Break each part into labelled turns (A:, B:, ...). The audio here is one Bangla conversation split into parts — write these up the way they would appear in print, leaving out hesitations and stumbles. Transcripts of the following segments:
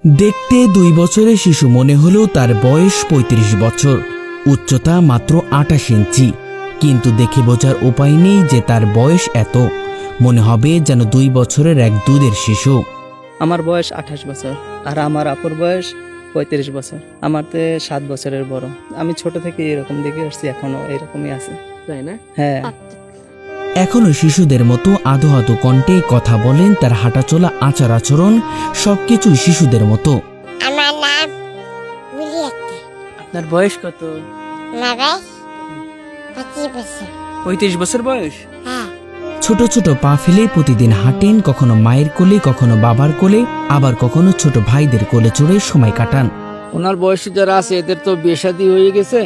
A: দেখতে 2 বছরের শিশু মনে হলেও তার বয়স ৩৫ বছর, উচ্চতা মাত্র ২৮ ইঞ্চি। কিন্তু দেখে বোঝার উপায় নেই যে তার বয়স এত। মনে হবে যেন 2 বছরের এক দুধের শিশু।
B: আমার বয়স 28 বছর আর আমার আপুর বয়স 35 বছর। আমার তো 7 বছরের বড়। আমি ছোট থেকে এরকম দেখে আসছি, এখনো এরকমই আছে, তাই না? হ্যাঁ,
A: এখনো শিশুদের মতো আধো আধো কণ্ঠে কথা বলেন। তার হাঁটাচলা, আচার আচরণ সবকিছু শিশুদের মতো।
C: আমার নাম মিলি আক্তার।
B: আপনার বয়স কত?
C: আমার বয়স 25 বছর।
B: 35 বছর বয়স।
C: হ্যাঁ,
A: ছোট ছোট পা ফেলে প্রতিদিন হাঁটেন, কখনো মায়ের কোলে, কখনো বাবার কোলে, আবার কখনো ছোট ভাইদের কোলে চড়ে সময় কাটান।
D: ওনার বয়সী যারা আছে এদের তো বিয়ে শাদী হয়ে গেছে,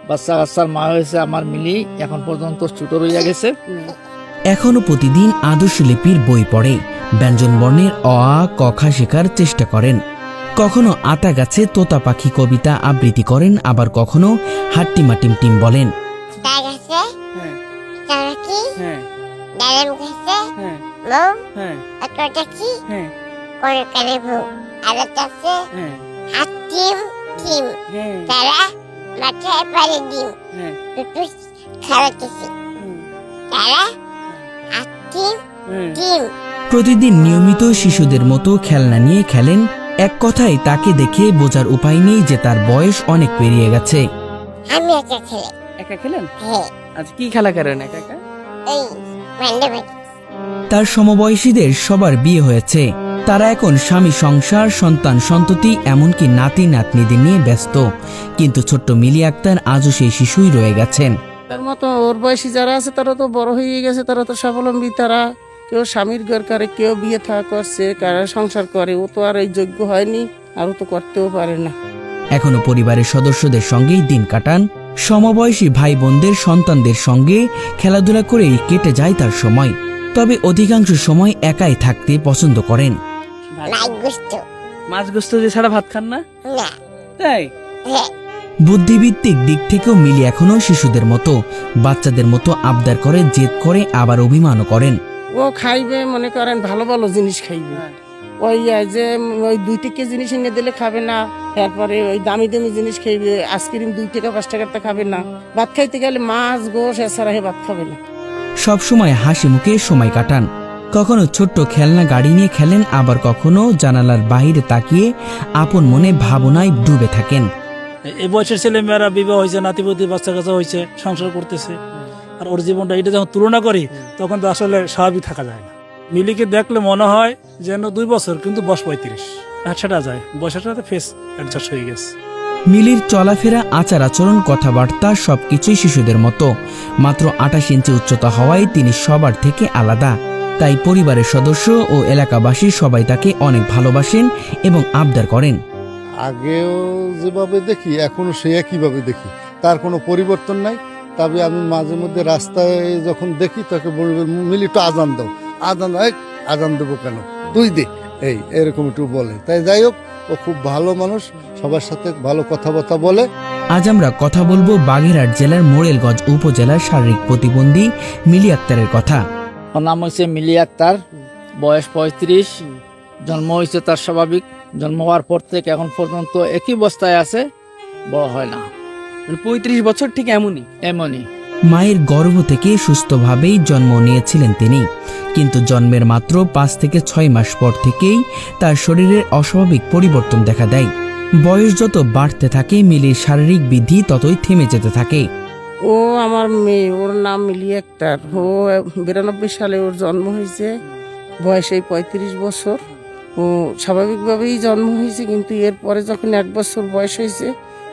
D: বাচ্চা কাচ্চার মা হয়েছে। আমার মিলি এখন পর্যন্ত ছোট রইয়া গেছে।
A: এখনো প্রতিদিন আদর্শ লিপির বই পড়ে, ব্যঞ্জন বর্ণের অ আ ক খ শেখার চেষ্টা করেন। কখনো আতা গাছে তোতা পাখি কবিতা আবৃত্তি করেন, আবার কখনো হাট্টিমা টিম বলেন।
C: তার কাছে
B: হ্যাঁ
C: চড়কি,
B: হ্যাঁ
C: ডালিম গাছে
B: হ্যাঁ
C: মৌ,
B: হ্যাঁ
C: অটোটাকি,
B: হ্যাঁ
C: কোন কানে ভৌ, আর কাছে
B: হ্যাঁ
C: হাতিম টিম।
B: হ্যাঁ
C: তারা মাথায় পারে ডিম,
B: হ্যাঁ
C: টুটুস খাওয়াতেছে। তারা হাতিম টিম।
A: প্রতিদিন নিয়মিত শিশুদের মতো খেলনা নিয়ে খেলেন। এক কথায় তাকে দেখে বোঝার উপায় নেই যে তার বয়স অনেক পেরিয়ে গেছে।
C: আমি একটা ছেলে।
B: একা খেলেন?
C: হ্যাঁ,
B: আচ্ছা, কি খেলা করেন একা একা?
C: এই মান্ডবাড়ি।
A: তার সমবয়সীদের সবার বিয়ে হয়েছে। তারা এখন স্বামী, সংসার, সন্তান সন্ততি, এমনকি নাতি নাতনিদের নিয়ে ব্যস্ত। কিন্তু ছোট্ট মিলি আক্তার আজও সেই শিশুই রয়ে গেছেন।
E: তার মতো ওর বয়সী যারা আছে তারা তো বড় হয়ে গেছে, তারা তো স্বাবলম্বী। তারা কেউ স্বামীর ঘর করে, কেউ বিয়ে থাকা করছে, কারা সংসার করে। ও তো আর এই যোগ্য হয়নি, আর ও তো করতেও পারে না।
A: এখনো পরিবারের সদস্যদের সঙ্গেই দিন কাটান। সমবয়সী ভাই বোনদের, সন্তানদের সঙ্গে খেলাধুলা করেই কেটে যায় তার সময়। তবে অধিকাংশ সময় একাই থাকতে পছন্দ করেন।
C: মাছ গুস্ত
B: মাছ গোস্ত দিয়ে ছাড়া ভাত খান না?
C: না।
B: তাই?
C: হ্যাঁ,
A: বুদ্ধিভিত্তিক দিক থেকেও মিলি এখনো শিশুদের মতো, বাচ্চাদের মতো আবদার করে, জেদ করে, আবার অভিমানও করেন।
E: ও খাইবে, মনে করেন ভালো ভালো জিনিস খাইবে। ওই যে ওই 2 টাকা জিনিস এনে দিলে খাবে না। তারপরে ওই দামি দামি জিনিস খাইবে। আইসক্রিম 2 টাকা 5 টাকারটা খাবে না। ভাত খাইতে গেলে মাছ গোশ এছাড়া হে ভাত খাবে না।
A: সবসময় হাসি মুখে সময় কাটান। কখনো ছোট্ট খেলনা গাড়ি নিয়ে খেলেন, আবার কখনো জানালার বাইরে তাকিয়ে আপন মনে ভাবনায় ডুবে থাকেন।
F: এই বয়সের ছেলে মেয়েরা বিবাহ হয়েছে, নাতিপতি বাচ্চা কাচ্চা হয়েছে, সংসার করতেছে। আর ওর জীবনটা এটা যখন তুলনা করি তখন তো আসলে স্বাভাবিক থাকা যায় না। মিলিকে দেখলে মনে হয় যেন 2 বছর, কিন্তু বয়স 35। সেটা যায়, বয়সের সাথে ফেস অ্যাডজাস্ট হয়ে গেছে।
A: মিলির চলাফেরা, আচার আচরণ, কথাবার্তা সবকিছুই শিশুদের মতো। মাত্র 28 ইঞ্চি উচ্চতা হওয়ায় তিনি সবার থেকে আলাদা। তাই পরিবারের সদস্য ও এলাকাবাসী সবাই তাকে অনেক ভালোবাসেন এবং আবদার করেন।
G: আগেও যেভাবে দেখি এখনো সে একইভাবে দেখি, তার কোনো পরিবর্তন নাই। তবে আমি মাঝে মধ্যে রাস্তায় যখন দেখি তাকে বলবে, মিলি একটু আজান দাও। আজান দেবো কেন, তুই দে, এরকম একটু বলে। তাই যাই হোক, ও খুব ভালো মানুষ, সবার সাথে ভালো কথাবার্তা বলে।
A: আজ আমরা কথা বলবো বাগেরহাট জেলার মোড়েলগঞ্জ উপজেলার শারীরিক প্রতিবন্ধী মিলি আক্তারের কথা।
D: ওর নাম হয়েছে মিলি আক্তার, বয়স 35। জন্ম হয়েছে তার স্বাভাবিক। জন্ম হওয়ার পর থেকে এখন পর্যন্ত একই অবস্থায় আছে, বড় হয় না।
B: মানে 35 বছর ঠিক এমনই।
D: এমনই।
A: মায়ের গর্ভ থেকে সুস্থভাবেই জন্ম নিয়েছিলেন তিনি। কিন্তু জন্মের মাত্র 5 থেকে 6 মাস পর থেকেই তার শরীরের অস্বাভাবিক পরিবর্তন দেখা দেয়। বয়স যত বাড়তে থাকে, মিলির শারীরিক বৃদ্ধি ততই থেমে যেতে থাকে।
E: ও আমার মেয়ে, ওর নাম মিলি আক্তার। ও 92 সালে ওর জন্ম হয়েছে, বয়স এই 35 বছর। ও স্বাভাবিকভাবেই জন্ম হয়েছে, কিন্তু এরপরে যখন 1 বছর বয়স হয়েছে,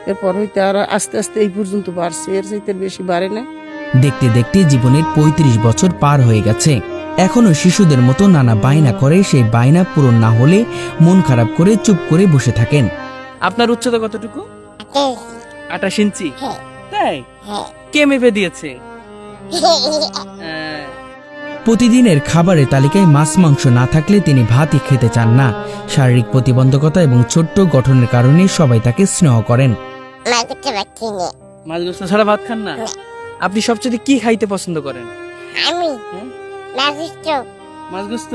E: এরপর হইতে আর আস্তে আস্তে এই পর্যন্ত বাড়ছে, এর চাইতে বেশি বাড়ে না।
A: দেখতে দেখতে জীবনের 35 বছর পার হয়ে গেছে। এখনো শিশুদের মতো নানা বায়না করে। সেই বায়না পূরণ না হলে মন খারাপ করে চুপ করে বসে থাকেন।
B: আপনার উচ্চতা কতটুকু? 28 ইঞ্চি।
C: হ্যাঁ,
B: তাই?
C: হ্যাঁ।
B: কে মেপে দিয়েছে?
A: প্রতিদিনের খাবারের তালিকায় মাছ মাংস না থাকলে তিনি ভাতই খেতে চান না। শারীরিক প্রতিবন্ধকতা এবং ছোট্ট গঠনের কারণে সবাই তাকে স্নেহ করেন।
C: মাছ করতে পারছি না।
B: মাছ গোস্ত ছাড়া ভাত খান না? আপনি সবচেয়ে কি খাইতে পছন্দ করেন?
C: আমি
B: হ্যাঁ?
C: মাছ গুস্ত।
B: মাছ গোস্ত?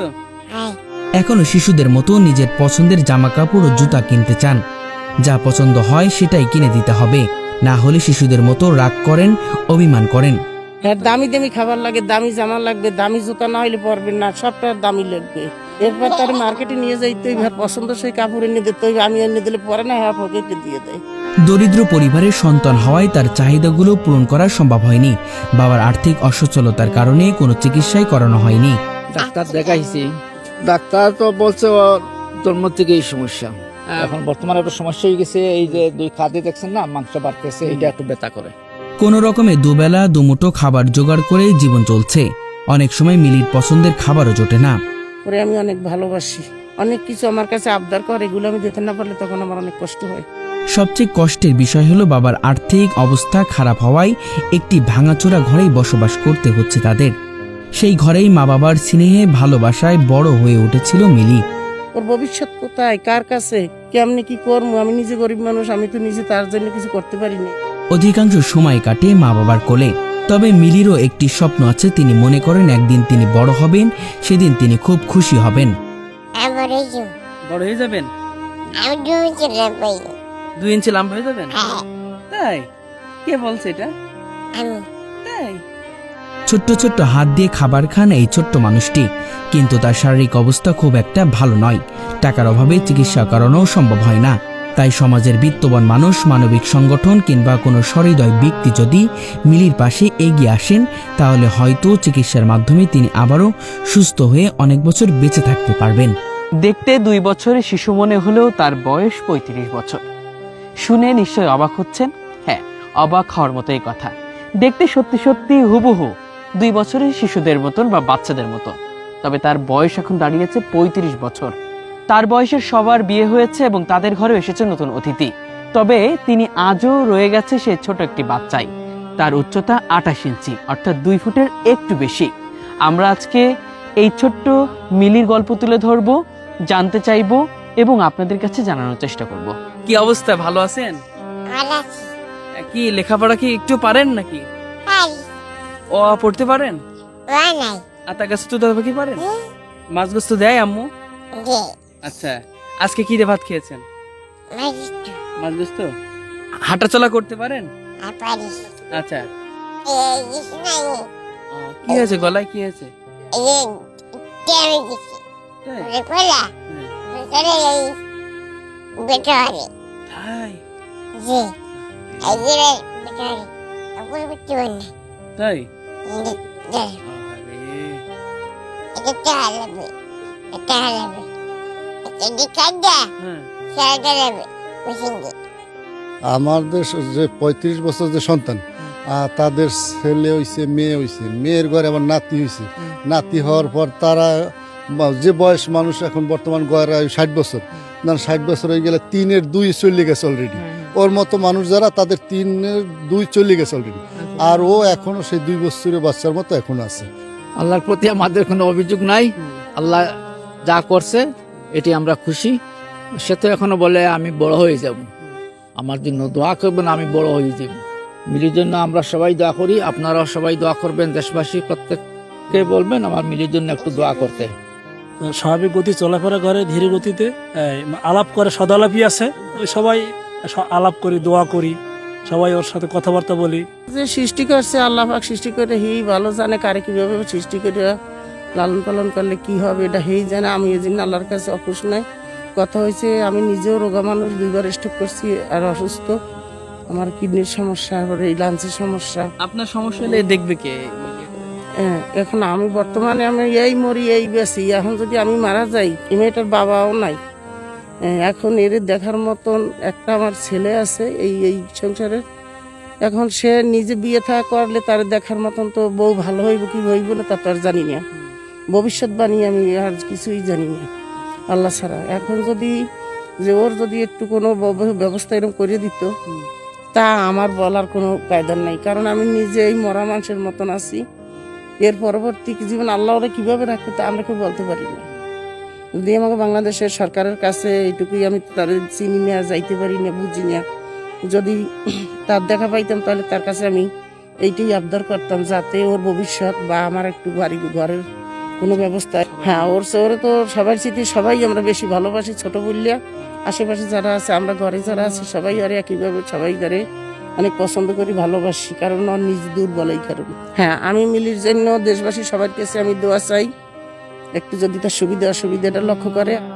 C: হ্যাঁ,
A: এখনো শিশুদের মতো নিজের পছন্দের জামা কাপড় ও জুতা কিনতে চান। যা পছন্দ হয় সেটাই কিনে দিতে হবে, না হলে শিশুদের মতো রাগ করেন, অভিমান করেন।
E: হ্যাঁ, দামি দামি খাবার লাগে, দামি জামা লাগবে, দামি জুতা না হইলে পরবে না, সবটা দামি লাগবে। এরপর তার মার্কেটে নিয়ে যাইতে হইবে, পছন্দ সেই কাপড় এনে দিতে হইবে, আমি এনে দিলে পরে না, হ্যাঁ পকেটে দিয়ে দেয়।
A: দরিদ্র পরিবারের সন্তান হওয়ায় তার চাহিদাগুলো পূরণ করা সম্ভব হয়নি। বাবার আর্থিক অসচ্ছলতার কারণে কোনো চিকিৎসাই করানো হয়নি।
D: ডাক্তার দেখাইছি, ডাক্তার তো বলছে ওর জন্ম থেকেই সমস্যা। এখন বর্তমানে একটা সমস্যা হয়ে গেছে, এই যে 2 খাদ্য দেখছেন না, মাংস বাড়তেছে, এটা একটু ব্যথা করে।
A: কোনো রকমে দুবেলা দুমুঠো খাবার জোগাড় করে জীবন চলছে। অনেক সময় মিলির পছন্দের খাবারও জোটে না।
E: ওরে আমি অনেক ভালোবাসি, অনেক কিছু আমার কাছে আবদার করে, এগুলো আমি দিতে না পারলে তখন আমার অনেক কষ্ট হয়।
A: সবচেয়ে কষ্টের বিষয় হলো বাবার আর্থিক অবস্থা খারাপ হওয়ায় একটি ভাঙাচোরা ঘরেই বসবাস করতে হচ্ছে তাদের। সেই ঘরেই মা বাবার স্নেহে ভালোবাসায় বড় হয়ে উঠেছিল মিলি।
E: ওর ভবিষ্যৎ কোথায়, কার কাছে, কেমনি কি করবো? আমি নিজে গরিব মানুষ, আমি তো নিজে তার জন্য কিছু করতে পারিনি।
A: অধিকাংশ সময় কাটে মা বাবার কোলে। তবে মিলিরও একটি স্বপ্ন আছে। তিনি মনে করেন একদিন তিনি বড় হবেন, সেদিন তিনি খুব খুশি হবেন।
C: আমার এই যে
B: বড় হয়ে যাবেন,
C: আমি 2 ইঞ্চি পাই।
B: 2 ইঞ্চি লম্বা হয়ে যাবেন?
C: হ্যাঁ,
B: তাই? কে বলছে এটা?
C: আমি
B: তাই?
A: ছোট্ট ছোট্ট হাত দিয়ে খাবার খান এই ছোট্ট মানুষটি, কিন্তু তার শারীরিক অবস্থা খুব একটা ভালো নয়। টাকার অভাবে চিকিৎসা করানো সম্ভব হয় না। তাই সমাজের বিত্তবান মানুষ, মানবিক সংগঠন কিংবা কোনো সহৃদয় ব্যক্তি যদি মিলির পাশে এগিয়ে আসেন, তাহলে হয়তো চিকিৎসার মাধ্যমে তিনি আবারও সুস্থ হয়ে অনেক বছর বেঁচে থাকতে পারবেন।
H: দেখতে 2 বছরের শিশু মনে হলেও তার বয়স 35 বছর। শুনে নিশ্চয় অবাক হচ্ছেন। হ্যাঁ, অবাক হওয়ার মতোই কথা। দেখতে সত্যি সত্যি হুবহু 2 বছরের শিশুদের মতন বা বাচ্চাদের মতো। তবে তার বয়স এখন দাঁড়িয়েছে 35 বছর। তার বয়সের সবার বিয়ে হয়েছে এবং তাদের ঘরেও এসেছে নতুন অতিথি। তবে তিনি আজও রয়ে গেছে সে ছোট একটি বাচ্চাই। তার উচ্চতা 28 ইঞ্চি, অর্থাৎ 2 ফুটের একটু বেশি। আমরা আজকে এই ছোট্ট মিলির গল্প তুলে ধরবো, জানতে চাইবো এবং আপনাদের কাছে জানানোর চেষ্টা করব।
B: কি অবস্থা, ভালো আছেন?
C: ভালো আছি।
B: কি লেখাপড়া কি একটু পারেন নাকি?
C: পারি।
B: ও পড়তে পারেন?
C: নাই।
B: আতা গাছ তো দাদা কি পারেন? মাছ গোস্ত দেয় আম্মু?
C: যে
B: আচ্ছা, আজকে কি দিয়ে ভাত খেয়েছেন?
C: মাজিস্ট্রেট
B: মাছ গোস্ত। হাঁটা চলা করতে পারেন?
C: পারি।
B: আচ্ছা,
C: এই কিছু নাই।
B: কি হয়েছে গলায়, কি হয়েছে?
C: এই কেমন দিছি
B: তাই?
C: রেপলা ভিতরে এই বেটারে
B: তাই?
C: যে এই যে বেটারে আপনি বুঝতে পারেন
B: তাই?
C: না
B: আরে,
C: এটা হালাবে এটা হালাবে এটা দিকাদা
B: হ্যাঁ।
C: সারা হালাবে বুঝিনি
G: আমাদের যে 35 বছর যে সন্তান, তাদের ছেলে হইছে, মেয়ে হইছে, মেয়ের ঘরে আবার নাতি হইছে। নাতি হওয়ার পর তারা যে বয়স মানুষ এখন বর্তমান গড়া 60 বছর, না 60 বছর হয়ে গেলে 3-এর 2 চলে গেছে অলরেডি। ওর মতো মানুষ যারা, তাদের 3-এর 2 চলে গেছে অলরেডি, আর ও এখনো সেই 2 বছরের বাচ্চার মতো এখন আছে।
D: আল্লাহর প্রতি আমাদের কোনো অভিযোগ নাই। আল্লাহ যা করছে এটি আমরা খুশি। সে তো এখনো বলে আমি বড় হয়ে যাব, আমার জন্য দোয়া করবেন, আমি বড় হয়ে যাব। মিলির জন্য আমরা সবাই দোয়া করি, আপনারাও সবাই দোয়া করবেন। দেশবাসী প্রত্যেককে বলবেন আমার মিলির জন্য একটু দোয়া করতে।
F: স্বাভাবিক গতি চলাফেরা করে, ধীরে গতিতে আলাপ করে, সদালাপি আছে। ওই সবাই আলাপ করি, দোয়া করি, সবাই ওর সাথে কথাবার্তা বলি।
E: যে সৃষ্টি করছে আল্লাহ পাক, সৃষ্টি করে হেই ভালো জানে কারে কিভাবে সৃষ্টি করে লালন পালন করলে কি হবে, এটা হেই জানে। আমি এই জন্য আল্লাহর কাছে অখুশ নাই। কথা হয়েছে আমি নিজেও রোগা মানুষ, 2বার স্ট্রোক করছি আর অসুস্থ। আমার কিডনির সমস্যা, আবার এই লাঞ্চের সমস্যা।
B: আপনার সমস্যা হলে দেখবে কে?
E: হ্যাঁ, এখন আমি বর্তমানে আমি এই মরি এই বেশি। এখন যদি আমি মারা যাই, এই মেয়েটার বাবাও নাই। এখন এর দেখার মতন একটা আমার ছেলে আছে এই সংসারে। এখন সে নিজে বিয়ে থাকা করলে তার দেখার মতন তো বউ ভালো হইব কি হইব না তা তো আর জানি না। ভবিষ্যৎবাণী আমি আর কিছুই জানি না আল্লাহ ছাড়া। এখন যদি যে ওর যদি একটু কোনো ব্যবস্থা এরকম করে দিত, তা আমার বলার কোনো কায়দার নাই। কারণ আমি নিজে এই মরা মানুষের মতন আছি। এর পরবর্তী জীবন আল্লাহ ওরা কীভাবে রাখবে তা আমরা কেউ বলতে পারি না। যদি আমাকে বাংলাদেশের সরকারের কাছে এইটুকুই, আমি তাদের চিনি না, যাইতে পারি না, বুঝি না। যদি তার দেখা পাইতাম তাহলে তার কাছে আমি এইটাই আবদার করতাম, যাতে ওর ভবিষ্যৎ বা আমার একটু বাড়ি ঘরের কোনো ব্যবস্থা। হ্যাঁ, ওরে তো সবার স্মৃতি সবাই আমরা বেশি ভালোবাসি, ছোট বললিয়া আশেপাশে যারা আছে, আমরা ঘরে যারা আছে সবাই আরে একইভাবে সবাই ঘরে অনেক পছন্দ করি, ভালোবাসি, কারণ ওর নিজ দুর্বল এই কারণে। হ্যাঁ, আমি মিলির জন্য দেশবাসী সবার কাছে আমি দোয়া চাই, একটু যদি তার সুবিধা অসুবিধাটা লক্ষ্য করে।